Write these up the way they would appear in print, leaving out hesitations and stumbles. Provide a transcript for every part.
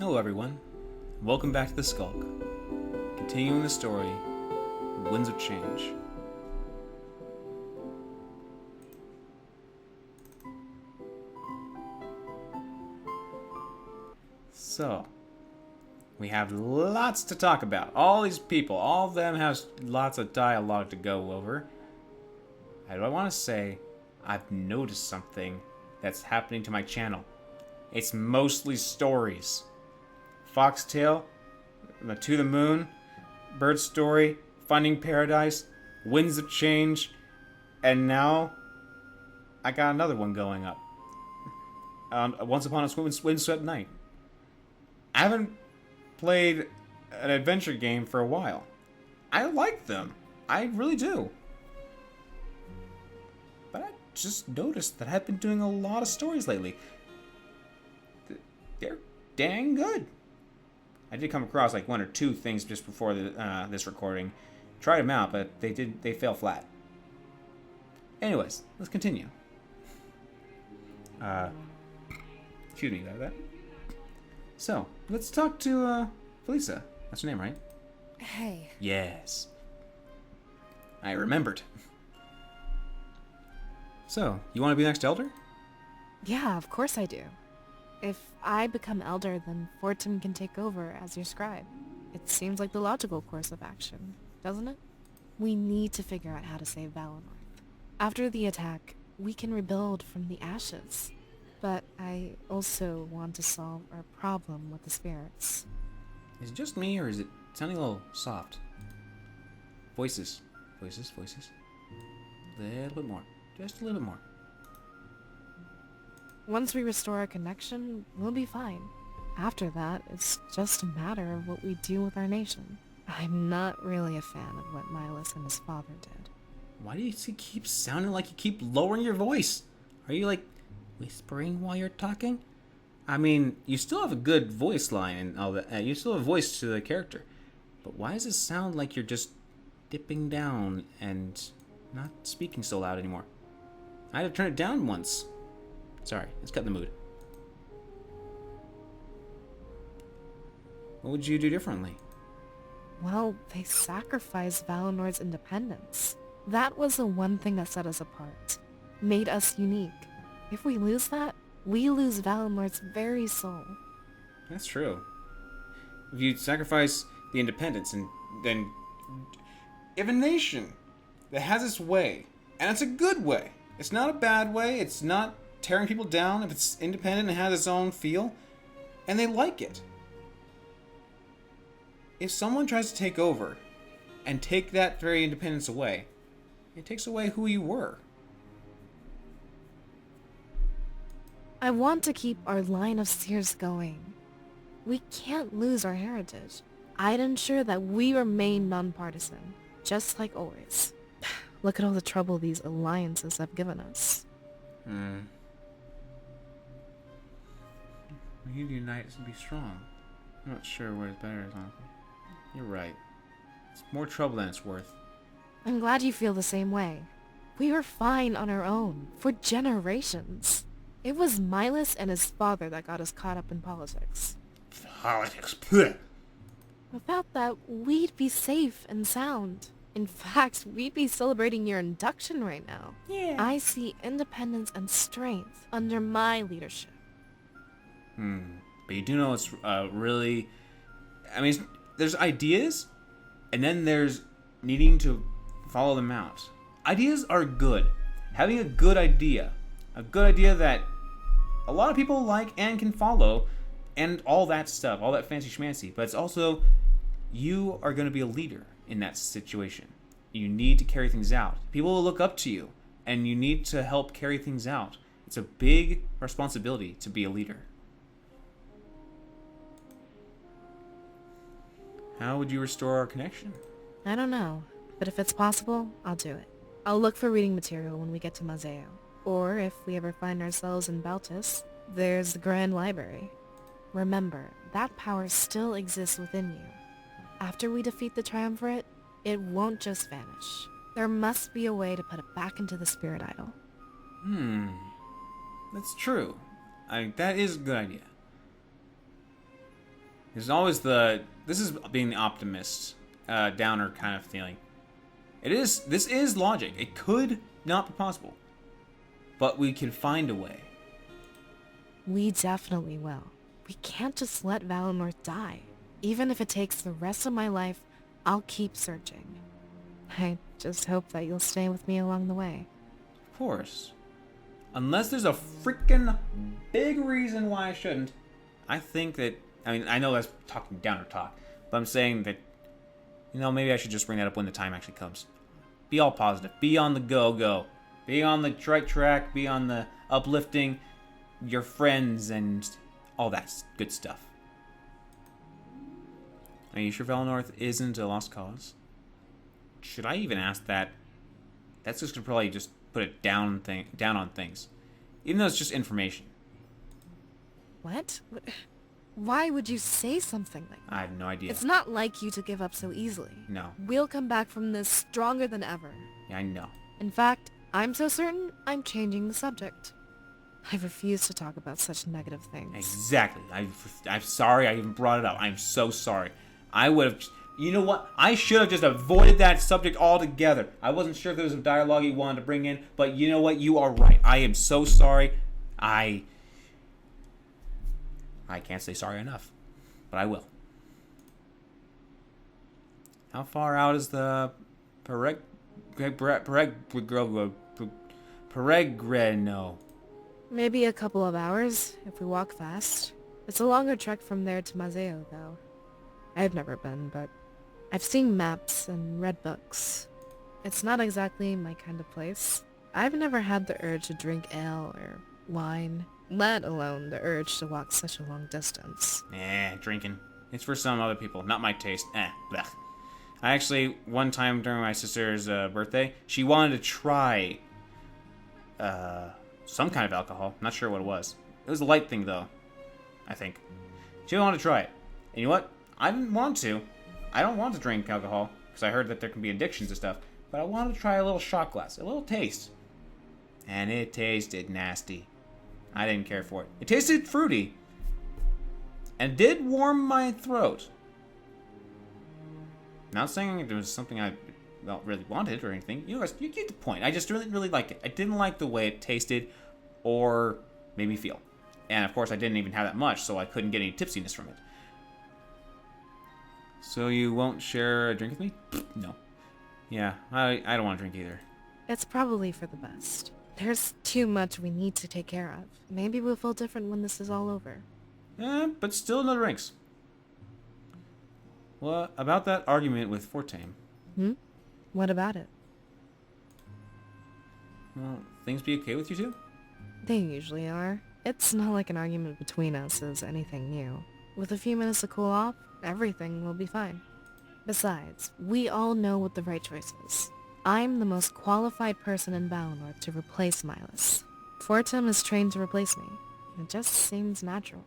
Hello everyone, welcome back to The Skulk. Continuing the story, Winds of Change. So, we have lots to talk about. All these people, all of them have lots of dialogue to go over. I want to say, I've noticed something that's happening to my channel. It's mostly stories. Foxtail, To the Moon, Bird Story, Finding Paradise, Winds of Change, and now I got another one going up. Once Upon a Windswept Night. I haven't played an adventure game for a while. I like them. I really do. But I just noticed that I've been doing a lot of stories lately. They're dang good. I did come across like one or two things just before this recording. Tried them out, but they fell flat. Anyways, let's continue. Excuse me about that. So, let's talk to Felisa. That's her name, right? Hey. Yes. I remembered. So, you want to be the next elder? Yeah, of course I do. If I become elder, then Fortin can take over as your scribe. It seems like the logical course of action, doesn't it? We need to figure out how to save Valinor. After the attack, we can rebuild from the ashes. But I also want to solve our problem with the spirits. Is it just me, or is it sounding a little soft? Voices. A little bit more. Just a little bit more. Once we restore our connection, we'll be fine. After that, it's just a matter of what we do with our nation. I'm not really a fan of what Milas and his father did. Why do you keep sounding like you keep lowering your voice? Are you like whispering while you're talking? I mean, you still have a good voice line and all that. You still have a voice to the character. But why does it sound like you're just dipping down and not speaking so loud anymore? I had to turn it down once. Sorry, it's cutting the mood. What would you do differently? Well, they sacrificed Valinor's independence. That was the one thing that set us apart, made us unique. If we lose that, we lose Valinor's very soul. That's true. If you sacrifice the independence and then... If a nation that has its way, and it's a good way, it's not a bad way, it's not tearing people down, if it's independent and has its own feel, and they like it. If someone tries to take over and take that very independence away, it takes away who you were. I want to keep our line of seers going. We can't lose our heritage. I'd ensure that we remain nonpartisan, just like always. Look at all the trouble these alliances have given us. We need to unite and be strong. I'm not sure what is better, honestly. You're right. It's more trouble than it's worth. I'm glad you feel the same way. We were fine on our own, for generations. It was Milas and his father that got us caught up in politics. Politics? Blech. Without that, we'd be safe and sound. In fact, we'd be celebrating your induction right now. Yeah. I see independence and strength under my leadership. But you do know it's really... I mean, there's ideas, and then there's needing to follow them out. Ideas are good. Having a good idea that a lot of people like and can follow, and all that stuff, all that fancy schmancy. But it's also, you are going to be a leader in that situation. You need to carry things out. People will look up to you, and you need to help carry things out. It's a big responsibility to be a leader. How would you restore our connection? I don't know, but if it's possible, I'll do it. I'll look for reading material when we get to Museo. Or if we ever find ourselves in Baltus, there's the Grand Library. Remember, that power still exists within you. After we defeat the Triumvirate, it won't just vanish. There must be a way to put it back into the spirit idol. That's true. That is a good idea. There's always this is being the optimist, downer kind of feeling. This is logic. It could not be possible. But we can find a way. We definitely will. We can't just let Valinor die. Even if it takes the rest of my life, I'll keep searching. I just hope that you'll stay with me along the way. Of course. Unless there's a freaking big reason why I shouldn't. I think that, I know that's talking downer talk, but I'm saying that, maybe I should just bring that up when the time actually comes. Be all positive. Be on the go. Be on the right track. Be on the uplifting your friends and all that good stuff. Are you sure Valinor isn't a lost cause? Should I even ask that? That's just gonna probably just put it down on things, even though it's just information. What? Why would you say something like that? I have no idea. It's not like you to give up so easily. No. We'll come back from this stronger than ever. Yeah, I know. In fact, I'm so certain I'm changing the subject. I refuse to talk about such negative things. Exactly. I'm sorry I even brought it up. I'm so sorry. I would have... You know what? I should have just avoided that subject altogether. I wasn't sure if there was a dialogue you wanted to bring in, but you know what? You are right. I am so sorry. I can't say sorry enough, but I will. How far out is the Peregrino? Maybe a couple of hours, if we walk fast. It's a longer trek from there to Mazeo, though. I've never been, but I've seen maps and read books. It's not exactly my kind of place. I've never had the urge to drink ale or wine, let alone the urge to walk such a long distance. Drinking. It's for some other people, not my taste. Blech. I actually, one time during my sister's birthday, she wanted to try some kind of alcohol. Not sure what it was. It was a light thing, though, I think. She wanted to try it. And you know what? I didn't want to. I don't want to drink alcohol, because I heard that there can be addictions and stuff. But I wanted to try a little shot glass, a little taste. And it tasted nasty. I didn't care for it. It tasted fruity. And did warm my throat. Not saying it was something I really wanted or anything. You guys, you get the point. I just really liked it. I didn't like the way it tasted or made me feel. And of course, I didn't even have that much, so I couldn't get any tipsiness from it. So you won't share a drink with me? No. Yeah, I don't want to drink either. It's probably for the best. There's too much we need to take care of. Maybe we'll feel different when this is all over. But still no drinks. Well, about that argument with Fortame. What about it? Well, things be okay with you two? They usually are. It's not like an argument between us is anything new. With a few minutes to cool off, everything will be fine. Besides, we all know what the right choice is. I'm the most qualified person in Valinor to replace Milas. Fortem is trained to replace me. It just seems natural.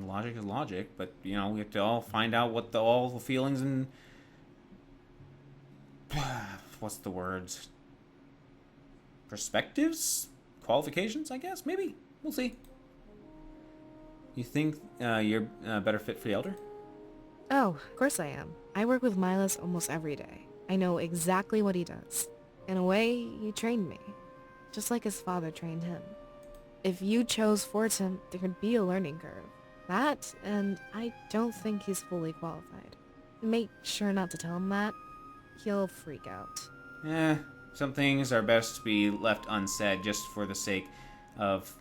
Logic is logic, but, we have to all find out what all the feelings and... what's the words? Perspectives? Qualifications, I guess? Maybe. We'll see. You think you're a better fit for the Elder? Oh, of course I am. I work with Milas almost every day. I know exactly what he does. In a way, he trained me. Just like his father trained him. If you chose Fortem, there would be a learning curve. That, and I don't think he's fully qualified. Make sure not to tell him that. He'll freak out. Some things are best to be left unsaid just for the sake of...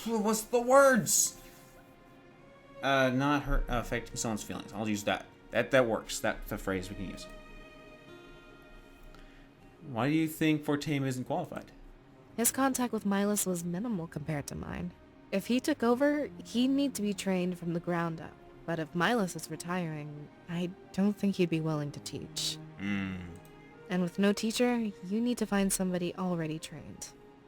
what's the words? Not hurt, affecting someone's feelings. I'll use that. That works. That's the phrase we can use. Why do you think Fortame isn't qualified? His contact with Milas was minimal compared to mine. If he took over, he'd need to be trained from the ground up. But if Milas is retiring, I don't think he'd be willing to teach. And with no teacher, you need to find somebody already trained.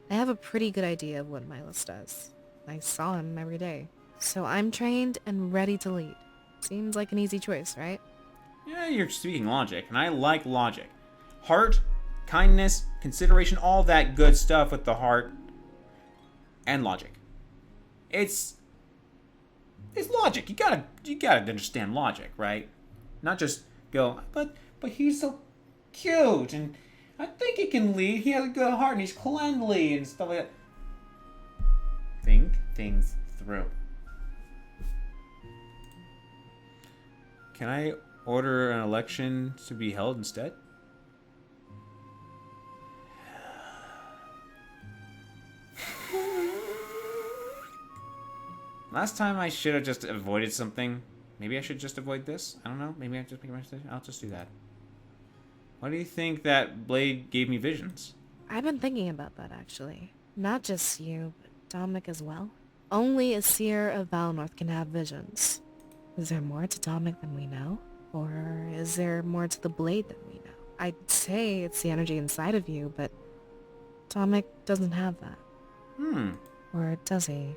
I have a pretty good idea of what Milas does. I saw him every day. So I'm trained and ready to lead. Seems like an easy choice, right? Yeah, you're speaking logic, and I like logic. Heart, kindness, consideration, all that good stuff with the heart. and logic. It's logic. You gotta understand logic, right? Not just go, but he's so cute, and I think he can lead. He has a good heart, and he's cleanly and stuff like that. Think things through. Can I order an election to be held instead? Last time I should have just avoided something. Maybe I should just avoid this? I don't know. Maybe I just make my decision. I'll just do that. Why do you think that blade gave me visions? I've been thinking about that, actually. Not just you, but Dominic as well. Only a seer of Valinor can have visions. Is there more to Dominic than we know? Or is there more to the blade than we know? I'd say it's the energy inside of you, but Dominic doesn't have that. Or does he?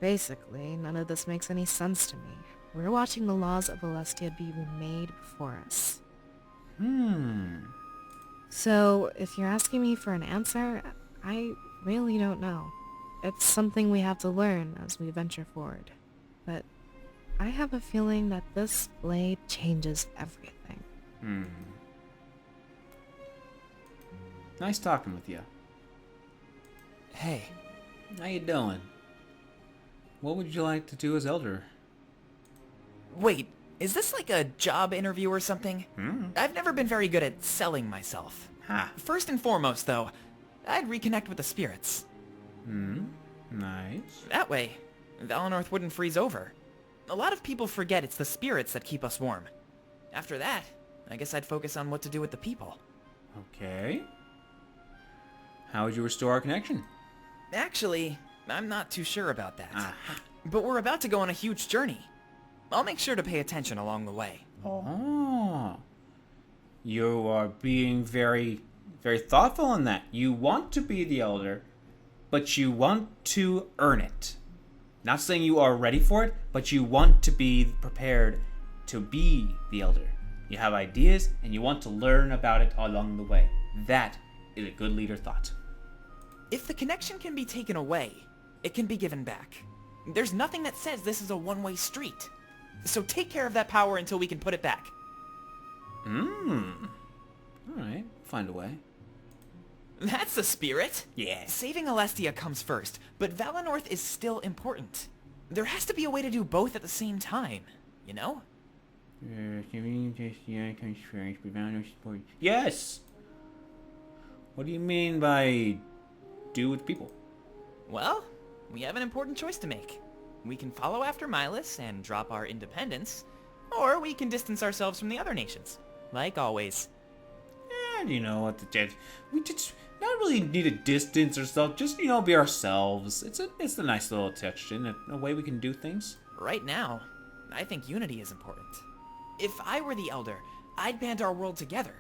Basically, none of this makes any sense to me. We're watching the laws of Alestia be remade before us. So, if you're asking me for an answer, I really don't know. It's something we have to learn as we venture forward. But I have a feeling that this blade changes everything. Nice talking with you. Hey. How you doing? What would you like to do as Elder? Wait, is this like a job interview or something? I've never been very good at selling myself. Ha. First and foremost, though, I'd reconnect with the spirits. Nice. That way, Valinor wouldn't freeze over. A lot of people forget it's the spirits that keep us warm. After that, I guess I'd focus on what to do with the people. Okay. How would you restore our connection? Actually, I'm not too sure about that. Aha. But we're about to go on a huge journey. I'll make sure to pay attention along the way. Oh. You are being very, very thoughtful in that. You want to be the Elder, but you want to earn it. Not saying you are ready for it, but you want to be prepared to be the Elder. You have ideas, and you want to learn about it along the way. That is a good leader thought. If the connection can be taken away, it can be given back. There's nothing that says this is a one-way street. So take care of that power until we can put it back. Alright, find a way. That's the spirit. Yeah. Saving Alestia comes first, but Valinor is still important. There has to be a way to do both at the same time, you know? Yes! What do you mean by do with people? Well, we have an important choice to make. We can follow after Milas and drop our independence, or we can distance ourselves from the other nations, like always. And you know what, we just not really need to distance ourselves, just, you know, be ourselves. It's a nice little touch in a way we can do things. Right now, I think unity is important. If I were the Elder, I'd band our world together.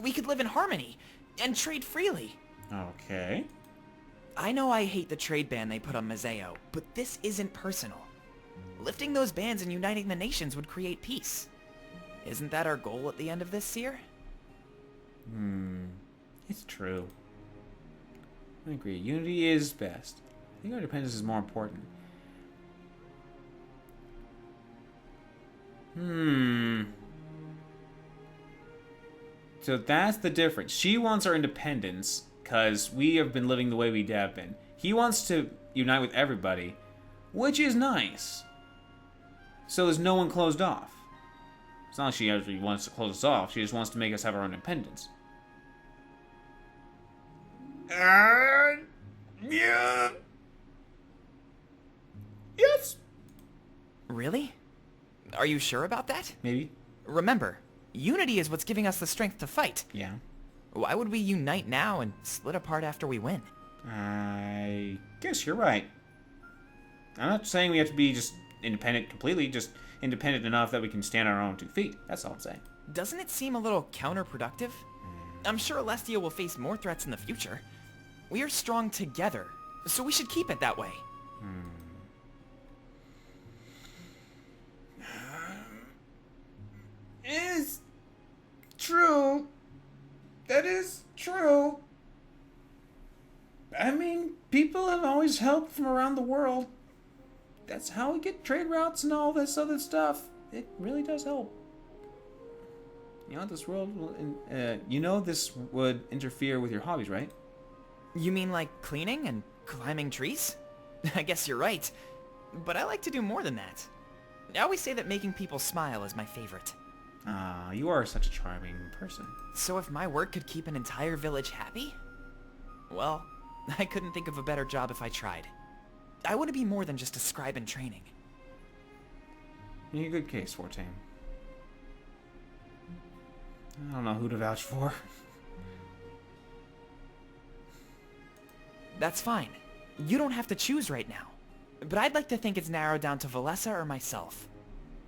We could live in harmony and trade freely. Okay. I know I hate the trade ban they put on Mazeo, but this isn't personal. Lifting those bans and uniting the nations would create peace. Isn't that our goal at the end of this year? It's true. I agree. Unity is best. I think our independence is more important. So that's the difference. She wants our independence because we have been living the way we have been. He wants to unite with everybody, which is nice. So there's no one closed off. It's not like she actually wants to close us off. She just wants to make us have our own independence. Yeah. Yes. Really? Are you sure about that? Maybe. Remember, unity is what's giving us the strength to fight. Yeah. Why would we unite now and split apart after we win? I guess you're right. I'm not saying we have to be just independent completely, just independent enough that we can stand on our own 2 feet. That's all I'm saying. Doesn't it seem a little counterproductive? I'm sure Alestia will face more threats in the future. We are strong together, so we should keep it that way. Is true. That is true. I mean, people have always helped from around the world. That's how we get trade routes and all this other stuff. It really does help. You know, this this would interfere with your hobbies, right? You mean like cleaning and climbing trees? I guess you're right. But I like to do more than that. I always say that making people smile is my favorite. Ah, you are such a charming person. So if my work could keep an entire village happy? Well, I couldn't think of a better job if I tried. I want to be more than just a scribe in training. You're a good case, Fortane. I don't know who to vouch for. That's fine. You don't have to choose right now. But I'd like to think it's narrowed down to Valessa or myself.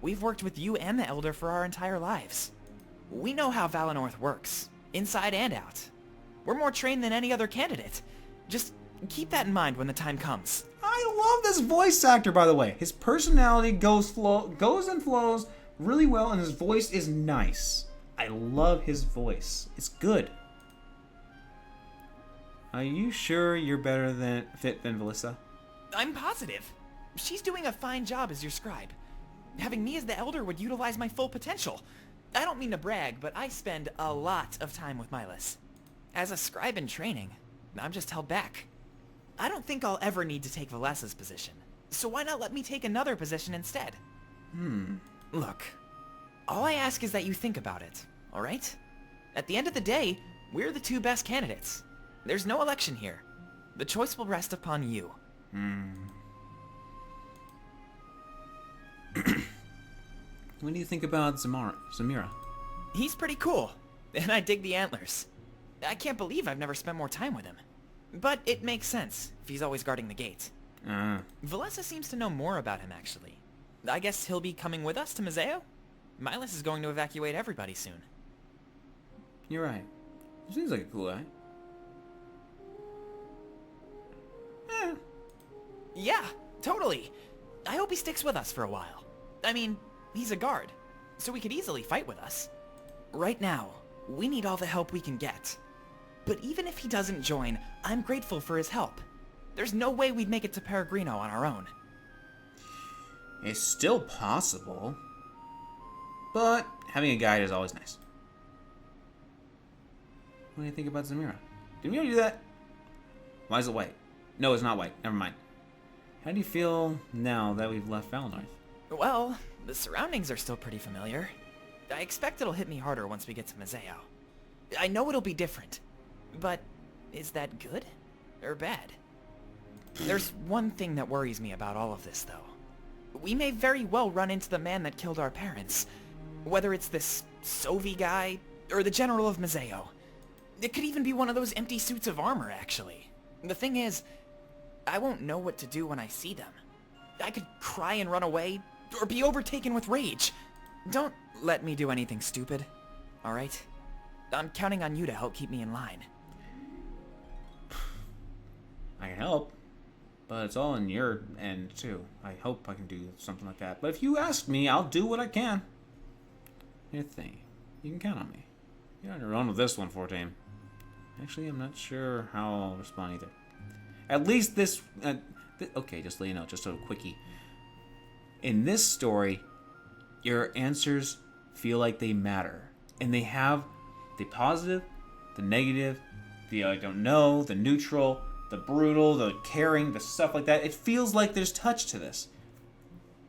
We've worked with you and the Elder for our entire lives. We know how Valenorth works, inside and out. We're more trained than any other candidate. Just keep that in mind when the time comes. I love this voice actor, by the way. His personality goes and flows really well, and his voice is nice. I love his voice. It's good. Are you sure you're better fit than Valissa? I'm positive. She's doing a fine job as your scribe. Having me as the Elder would utilize my full potential. I don't mean to brag, but I spend a lot of time with Milas. As a scribe in training, I'm just held back. I don't think I'll ever need to take Valessa's position, so why not let me take another position instead? Look, all I ask is that you think about it, alright? At the end of the day, we're the two best candidates. There's no election here. The choice will rest upon you. What do you think about Zamira? He's pretty cool, and I dig the antlers. I can't believe I've never spent more time with him. But it makes sense, if he's always guarding the gate. Valessa seems to know more about him, actually. I guess he'll be coming with us to Mazeo? Milas is going to evacuate everybody soon. You're right. He seems like a cool guy. Yeah, totally. I hope he sticks with us for a while. I mean, he's a guard, so he could easily fight with us. Right now, we need all the help we can get. But even if he doesn't join, I'm grateful for his help. There's no way we'd make it to Peregrino on our own. It's still possible. But having a guide is always nice. What do you think about Zamira? Did we already do that? Why is it white? No, it's not white. Never mind. How do you feel now that we've left Valenorth? Well, the surroundings are still pretty familiar. I expect it'll hit me harder once we get to Mazeo. I know it'll be different, but is that good or bad? There's one thing that worries me about all of this, though. We may very well run into the man that killed our parents, whether it's this Sovi guy or the General of Mazeo. It could even be one of those empty suits of armor, actually. The thing is, I won't know what to do when I see them. I could cry and run away, or be overtaken with rage. Don't let me do anything stupid, alright? I'm counting on you to help keep me in line. I can help, but it's all in your end, too. I hope I can do something like that. But if you ask me, I'll do what I can. Here's the thing. You can count on me. You're on your own with this one, Fortane. Actually, I'm not sure how I'll respond either. At least this... okay, just let you know, just a quickie. In this story, your answers feel like they matter. And they have the positive, the negative, the I don't know, the neutral, the brutal, the caring, the stuff like that. It feels like there's touch to this.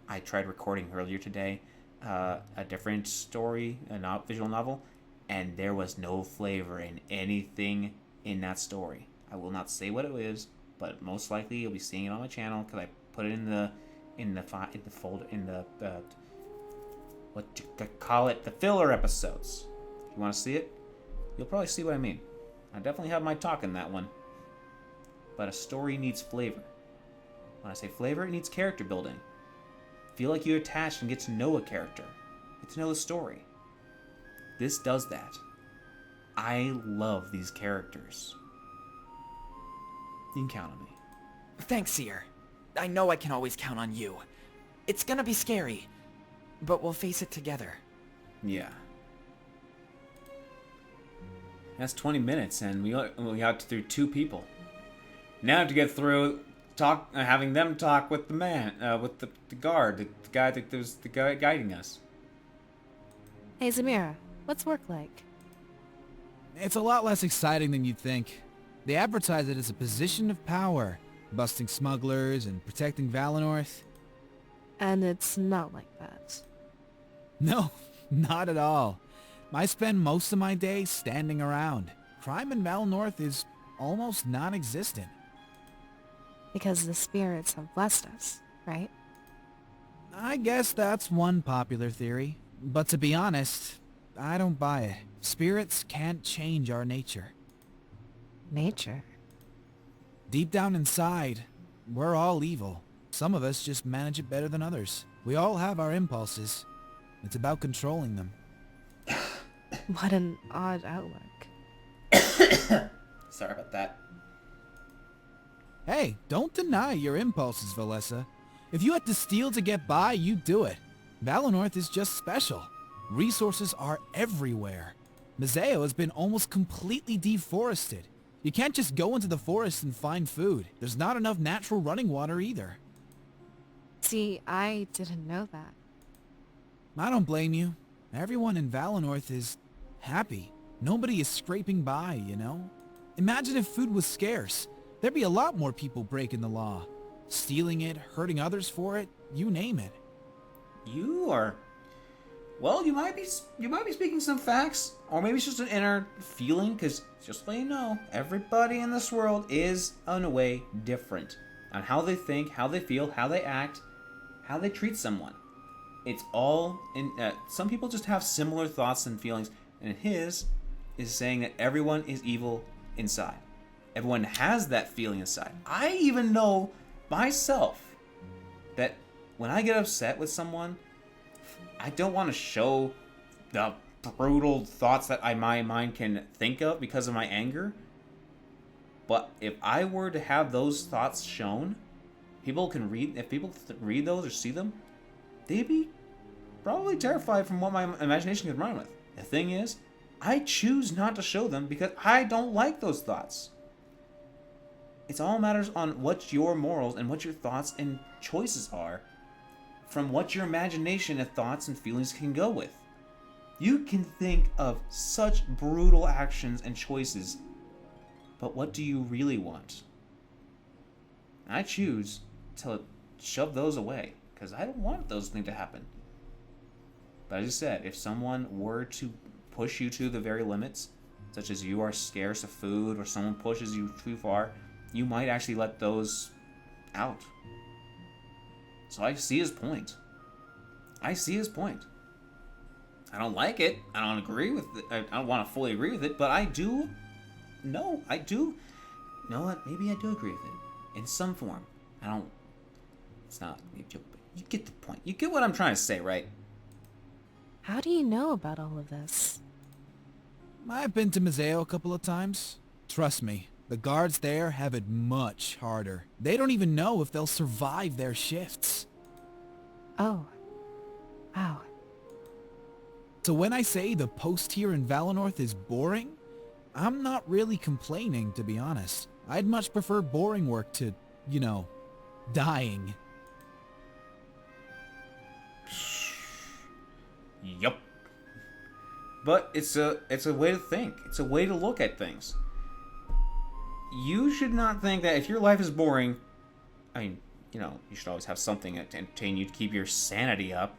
I tried recording earlier today a different story, a visual novel, and there was no flavor in anything in that story. I will not say what it is, but most likely you'll be seeing it on my channel because I put it in the folder in the what you call it, the filler episodes. If you want to see it, you'll probably see what I mean. I definitely have my talk in that one. But a story needs flavor. When I say flavor, it needs character building. Feel like you attach and get to know a character. Get to know the story. This does that. I love these characters. You can count on me. Thanks, Seer. I know I can always count on you. It's gonna be scary, but we'll face it together. Yeah. That's 20 minutes, and we got through 2 people. Now I have to get through having them talk with the man, with the guard, the guy that was the guy guiding us. Hey, Zamira, what's work like? It's a lot less exciting than you'd think. They advertise it as a position of power, busting smugglers and protecting Valenorth. And it's not like that. No, not at all. I spend most of my day standing around. Crime in Valenorth is almost non-existent. Because the spirits have blessed us, right? I guess that's one popular theory. But to be honest, I don't buy it. Spirits can't change our nature. Nature. Deep down inside, we're all evil. Some of us just manage it better than others. We all have our impulses. It's about controlling them. What an odd outlook. Sorry about that. Hey, don't deny your impulses, Valessa. If you had to steal to get by, you'd do it. Valenorth is just special. Resources are everywhere. Mazeo has been almost completely deforested. You can't just go into the forest and find food. There's not enough natural running water either. See, I didn't know that. I don't blame you. Everyone in Valenorth is happy. Nobody is scraping by, you know? Imagine if food was scarce. There'd be a lot more people breaking the law. Stealing it, hurting others for it, you name it. You are... Well, you might be speaking some facts, or maybe it's just an inner feeling, because just so you know, everybody in this world is, in a way, different on how they think, how they feel, how they act, how they treat someone. It's all in... some people just have similar thoughts and feelings, and his is saying that everyone is evil inside. Everyone has that feeling inside. I even know myself that when I get upset with someone, I don't want to show the brutal thoughts that my mind can think of because of my anger. But if I were to have those thoughts shown, people can read. If people read those or see them, they'd be probably terrified from what my imagination can run with. The thing is, I choose not to show them because I don't like those thoughts. It's all matters on what your morals and what your thoughts and choices are from what your imagination and thoughts and feelings can go with. You can think of such brutal actions and choices, but what do you really want? I choose to shove those away because I don't want those things to happen. But as I said, if someone were to push you to the very limits, such as you are scarce of food or someone pushes you too far, you might actually let those out. So I see his point. I don't like it. I don't agree with it. I don't want to fully agree with it, but I do. No, I do. You know what? Maybe I do agree with it. In some form. I don't. It's not. You get the point. You get what I'm trying to say, right? How do you know about all of this? I've been to Mazeo a couple of times. Trust me, the guards there have it much harder. They don't even know if they'll survive their shifts. Oh. Wow. So when I say the post here in Valenorth is boring, I'm not really complaining, to be honest. I'd much prefer boring work to, you know, dying. Yup. But it's a way to think. It's a way to look at things. You should not think that if your life is boring, I mean, you know, you should always have something to entertain you to keep your sanity up.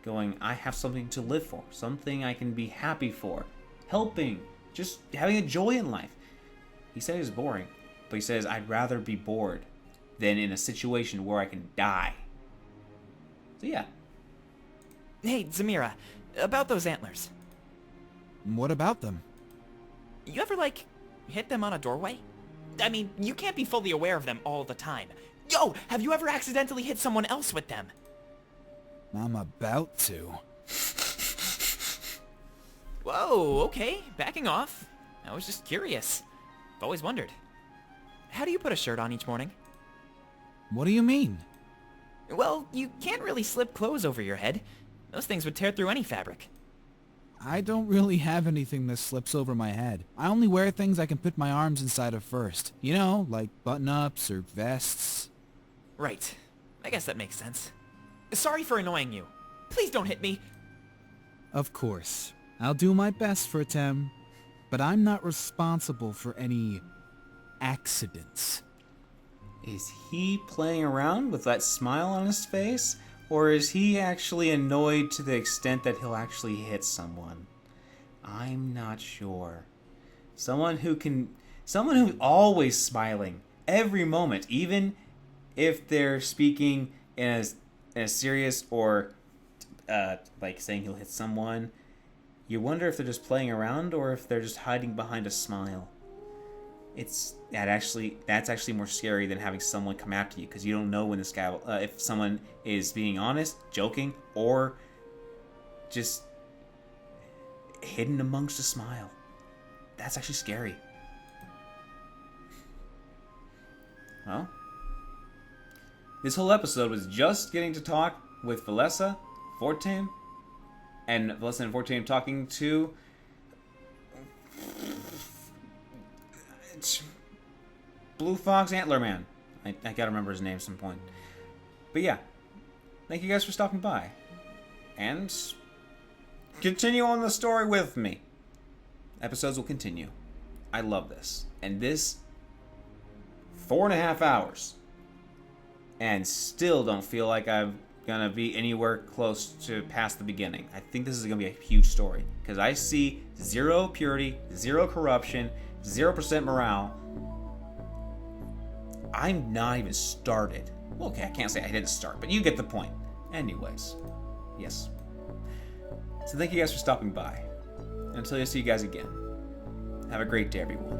Going, I have something to live for. Something I can be happy for. Helping. Just having a joy in life. He said it's boring. But he says, I'd rather be bored than in a situation where I can die. So yeah. Hey, Zamira, about those antlers. What about them? You ever, like, hit them on a doorway? I mean, you can't be fully aware of them all the time. Yo, have you ever accidentally hit someone else with them? I'm about to. Whoa, okay, backing off. I was just curious. I've always wondered. How do you put a shirt on each morning? What do you mean? Well, you can't really slip clothes over your head. Those things would tear through any fabric. I don't really have anything that slips over my head. I only wear things I can put my arms inside of first. You know, like button-ups or vests. Right. I guess that makes sense. Sorry for annoying you. Please don't hit me. Of course. I'll do my best for Tem, but I'm not responsible for any accidents. Is he playing around with that smile on his face? Or is he actually annoyed to the extent that he'll actually hit someone? I'm not sure. Someone who's always smiling every moment, even if they're speaking in a serious or like saying he'll hit someone. You wonder if they're just playing around or if they're just hiding behind a smile. That's actually more scary than having someone come after you, because you don't know when this guy if someone is being honest, joking, or just hidden amongst a smile. That's actually scary. Well, this whole episode was just getting to talk with Valessa, Fortem, and Valessa and Fortem talking to Blue Fox Antlerman. I gotta remember his name at some point. But yeah, thank you guys for stopping by. And continue on the story with me. Episodes will continue. I love this. And this 4.5 hours. And still don't feel like I'm gonna be anywhere close to past the beginning. I think this is gonna be a huge story. Because I see 0 purity, 0 corruption, 0% morale. I'm not even started. Well, okay, I can't say I didn't start, but you get the point. Anyways, yes. So thank you guys for stopping by. Until I see you guys again, have a great day, everyone.